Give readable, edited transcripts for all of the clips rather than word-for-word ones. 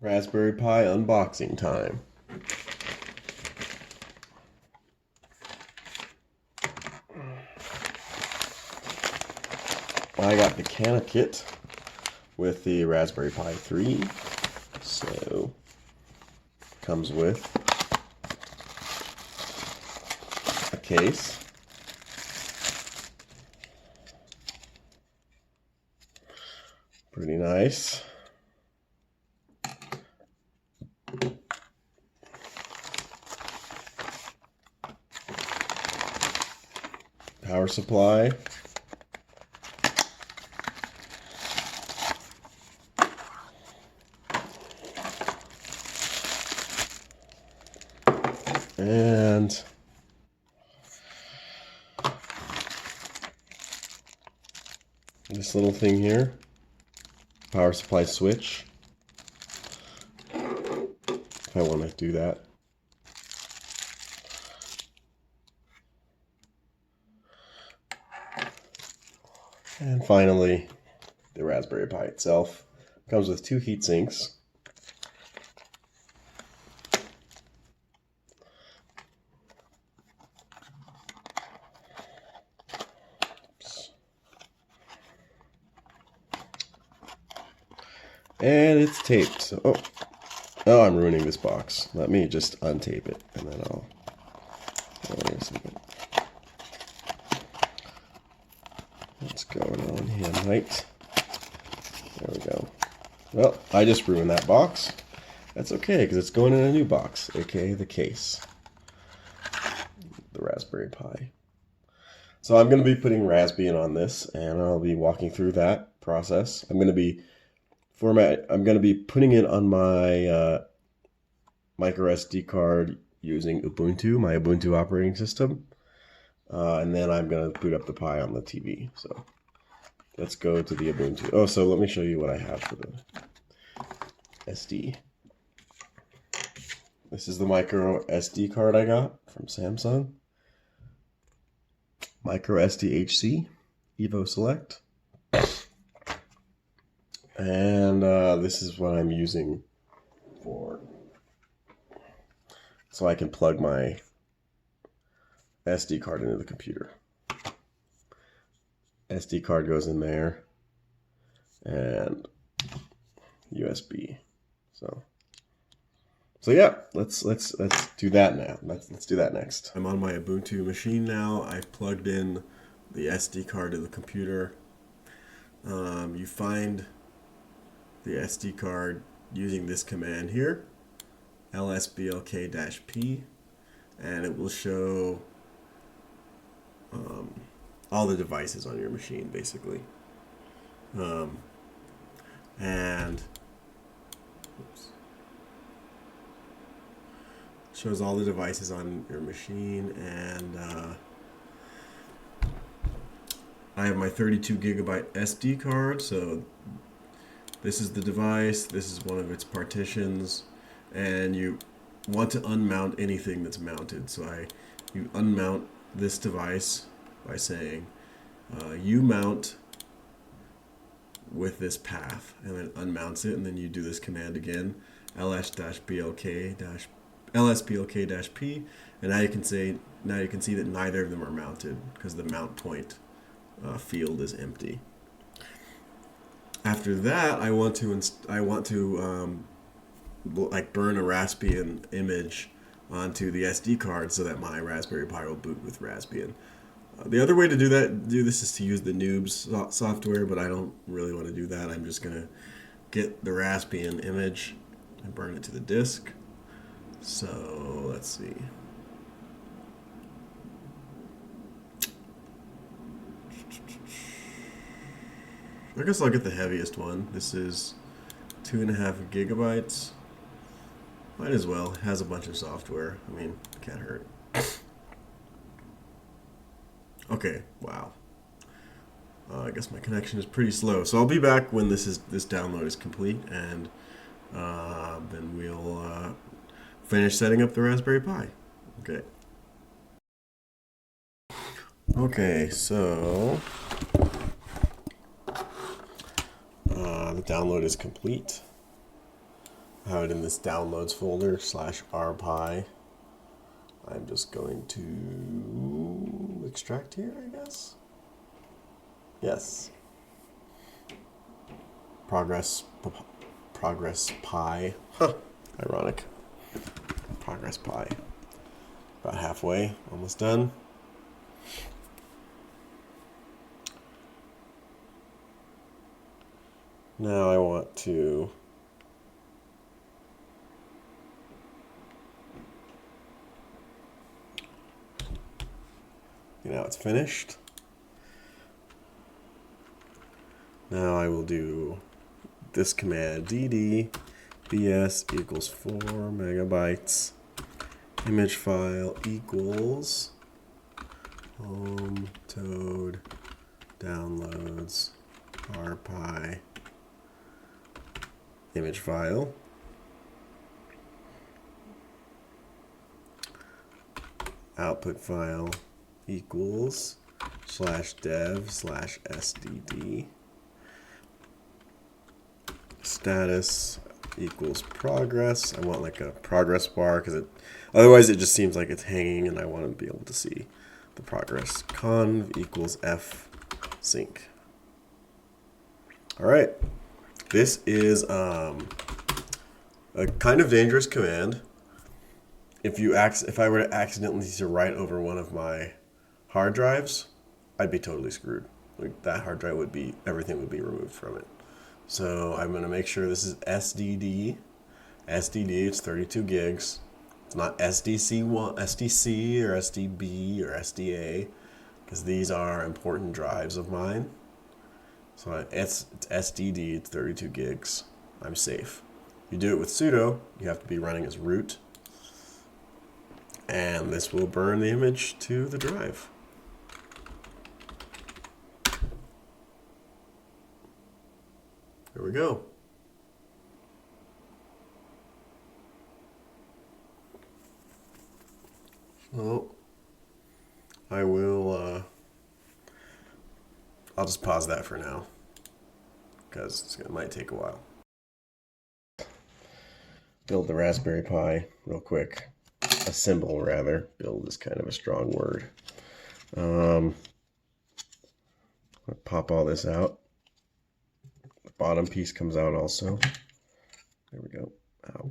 Raspberry Pi unboxing time. I got the Canakit with the Raspberry Pi 3. So, comes with a case. Pretty nice. Power supply. And this little thing here, power supply switch, if I want to do that. And finally, the Raspberry Pi itself. Comes with 2 heat sinks. And it's taped. So, oh, I'm ruining this box. Let me just untape it, and then I'll. Wait a second. What's going on here, mate? There we go. Well, I just ruined that box. That's okay, because it's going in a new box, aka the case. The Raspberry Pi. So I'm going to be putting Raspbian on this, and I'll be walking through that process. I'm going to be putting it on my micro SD card using Ubuntu, my Ubuntu operating system. And then I'm going to boot up the Pi on the TV. So let's go to the Ubuntu. Oh, so let me show you what I have for the SD. This is the micro SD card I got from Samsung. Micro SD HC Evo Select. And this is what I'm using so I can plug my SD card into the computer. SD card goes in there, and USB. So yeah, let's do that now. Let's do that next. I'm on my Ubuntu machine now. I've plugged in the SD card to the computer. You find the SD card using this command here, lsblk-p, and it will show all the devices on your machine, basically. And shows all the devices on your machine, and I have my 32 gigabyte SD card, so this is the device, this is one of its partitions, and you want to unmount anything that's mounted. So you unmount this device by saying umount with this path, and then unmounts it, and then you do this command again, lsblk-p, and now you can see that neither of them are mounted because the mount point field is empty. After that, I want to like burn a Raspian image onto the SD card so that my Raspberry Pi will boot with Raspbian. The other way to do this is to use the Noobs software, but I don't really want to do that. I'm just gonna get the Raspbian image and burn it to the disk. So let's see. I guess I'll get the heaviest one. This is 2.5 gigabytes. Might as well. It has a bunch of software. I mean, can't hurt. Okay, wow. I guess my connection is pretty slow. So I'll be back when this download is complete, and then we'll finish setting up the Raspberry Pi. Okay. Okay, so the download is complete. have it in this downloads folder /rpi. I'm just going to extract here, I guess. Yes. Progress pi. Huh. Ironic. Progress pi. About halfway, almost done. Now I want to now it's finished. Now I will do this command dd bs equals 4 megabytes image file equals home toad downloads rpi image file. Output file equals /dev/sdd. Status equals progress. I want like a progress bar because otherwise it just seems like it's hanging, and I want to be able to see the progress. Conv equals f sync. All right, this is a kind of dangerous command. If I were to accidentally write over one of my hard drives, I'd be totally screwed. Like that hard drive everything would be removed from it. So I'm going to make sure this is SDD. SDD, it's 32 gigs. It's not SDC or SDB or SDA, because these are important drives of mine. So it's SDD, it's 32 gigs. I'm safe. You do it with sudo, you have to be running as root. And this will burn the image to the drive. There we go. So I will, I'll just pause that for now because it might take a while. Build the Raspberry Pi real quick. Assemble, rather. Build is kind of a strong word. I'll pop all this out. The bottom piece comes out also. There we go. Ow.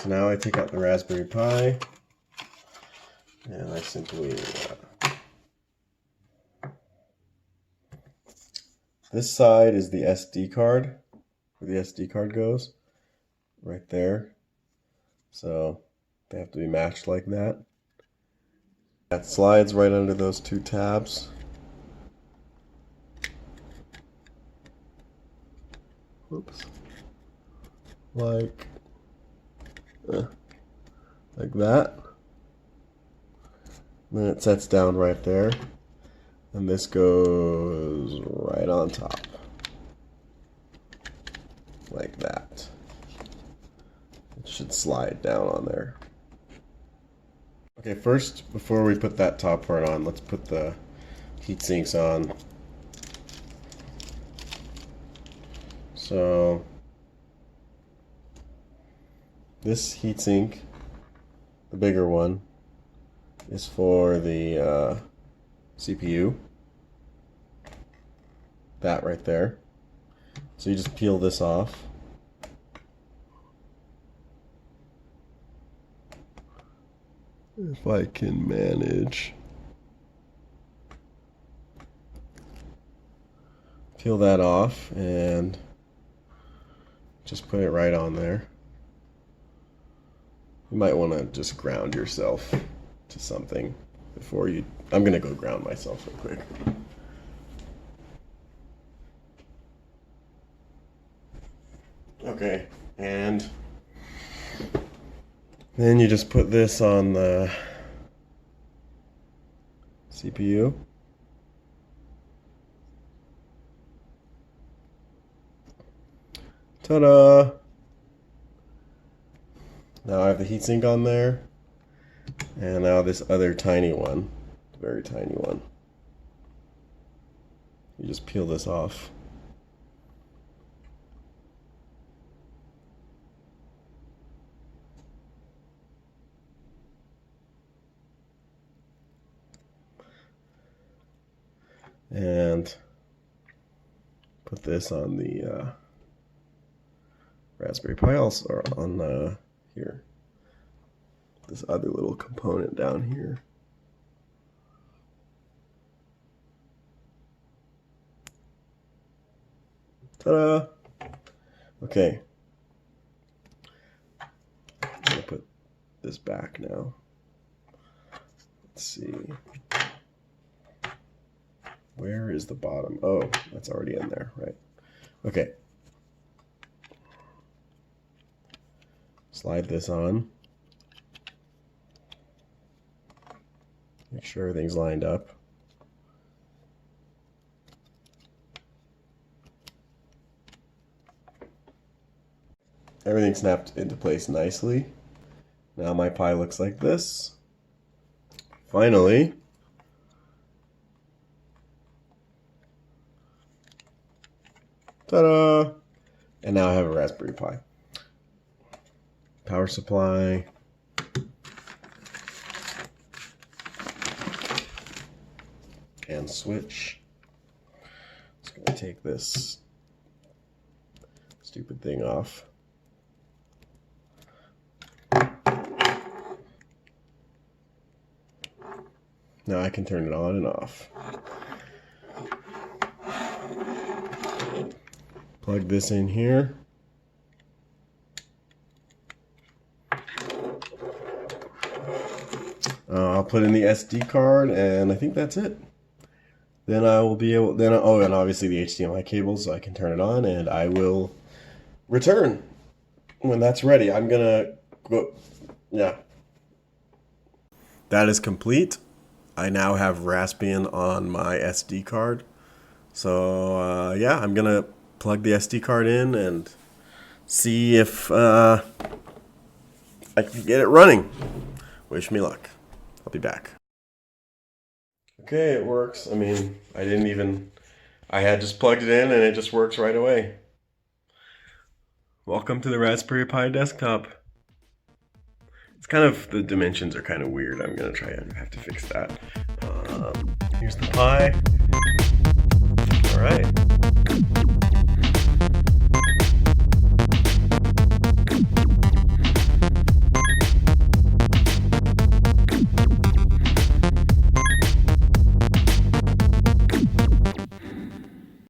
So now I take out the Raspberry Pi, and I simply this side is the SD card, where the SD card goes, right there. So they have to be matched like that. That slides right under those two tabs. Whoops. Like that. Then it sets down right there, and this goes right on top, like that. It should slide down on there. Okay, first, before we put that top part on, let's put the heat sinks on. So this heatsink, the bigger one, is for the CPU. That right there. So you just peel this off. If I can manage. Peel that off and just put it right on there. You might want to just ground yourself to something before you... I'm going to go ground myself real quick. Okay, and then you just put this on the CPU. Ta-da! Now I have the heatsink on there, and now this other tiny one, very tiny one. You just peel this off. and put this on the Raspberry Pi also, or on here. This other little component down here. Ta-da! Okay. I'm gonna put this back now. Let's see. Where is the bottom? Oh, that's already in there, right? Okay. Slide this on. Make sure everything's lined up. Everything snapped into place nicely. Now my Pi looks like this. Finally. Ta-da! And now I have a Raspberry Pi. Power supply. And switch. Just gonna take this stupid thing off. Now I can turn it on and off. Plug this in here. I'll put in the SD card, and I think that's it. Then I will be able, oh, and obviously the HDMI cable, so I can turn it on, and I will return when that's ready. I'm gonna go, yeah. That is complete. I now have Raspbian on my SD card. So yeah, I'm gonna plug the SD card in and see if I can get it running. Wish me luck. I'll be back. Okay, it works. I mean, I had just plugged it in and it just works right away. Welcome to the Raspberry Pi desktop. It's kind of, the dimensions are kind of weird. I'm gonna have to fix that. Here's the Pi. All right.